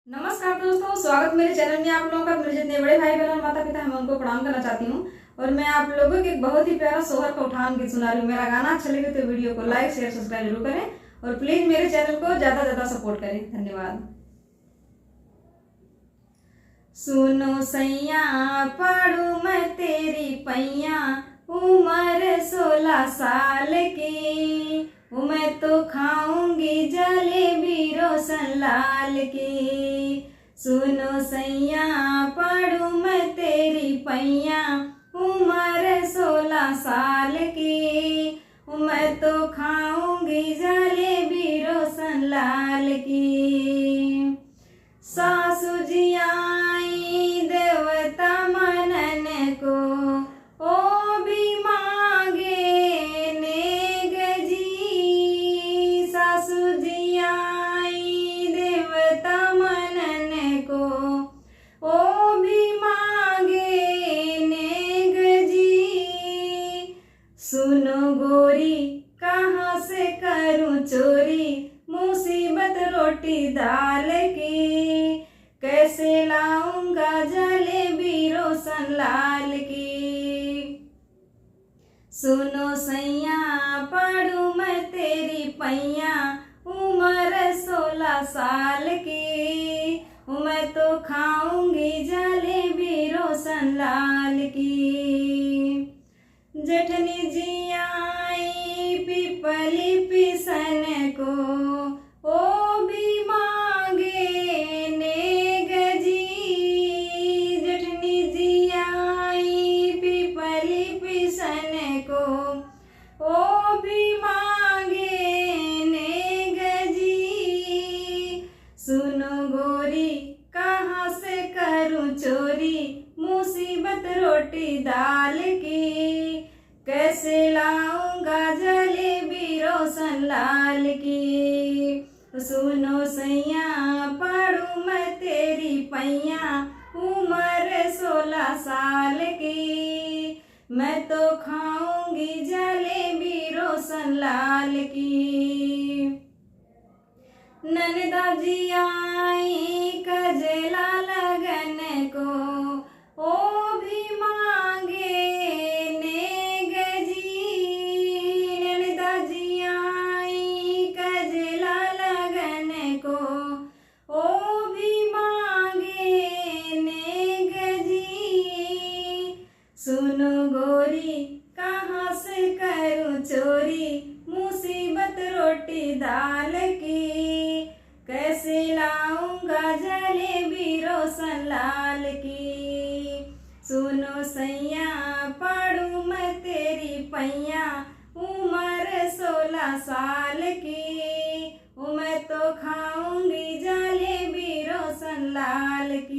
नमस्कार दोस्तों, स्वागत मेरे चैनल में आप लोगों का। मेरे जितने बड़े भाई बहन और माता पिता हैं, मैं उनको प्रणाम करना चाहती हूँ। और मैं आप लोगों के एक बहुत ही प्यारा सोहर का उठान गीत सुना रही हूँ। मेरा गाना अच्छा लगे तो वीडियो को लाइक शेयर सब्सक्राइब जरूर करें और प्लीज मेरे चैनल को ज्यादा ज्यादा सपोर्ट करें। धन्यवाद। सुनो सैया पढ़ू मैं तेरी पैया, उम्र 16 साल की, मैं तो खाऊंगी जलेबी रोशन लाल की। सुनो सैया पढ़ू मैं तेरी पैया, उम्र 16 साल की, मैं तो खाऊंगी जलेबी रोशन लाल की। सासू जी आई देवता मनन को, ओ भी मांगे नेग जी। सासू जी आई देवता मनन को, ओ भी मांगे नेग जी। सुनो गोरी कहाँ से करूं चोरी, मुसीबत रोटी दाल की, कैसे लाऊंगा जलेबी रोशन लाल की। सुनो सैया पढ़ू मैं तेरी पैया, उम्र 16 साल की, मैं तो खाऊंगी जलेबी रोशन लाल की। जेठनी जी आई पिपली पिसन को, ओ भी मांगे नेग जी। जेठनी जी आई पिपली पिसन को, ओ भी मांगे नेग जी। सुनो गोरी कहाँ से करूं चोरी, मुसीबत रोटी दाल की, कैसे लाऊंगा जलेबी रोशन लाल की। सुनो सैया पढ़ू मैं तेरी पैया, उम्र 16 साल की, मैं तो खाऊंगी जलेबी रोशन लाल की। ननदा जी आई कजला लगन को, ओ भी मांगे नेग जी। ननदा जी आई कजला लगन को, ओ भी मांगे नेग जी। सुनो गोरी कहाँ से करूं चोरी, मुसीबत रोटी दाल की, कैसे लाऊंगा जलेबी रोशन लाल की। सुनो सैया पढ़ू मैं तेरी पैया, उम्र 16 साल की, मैं तो खाऊंगी जलेबी रोशन लाल की।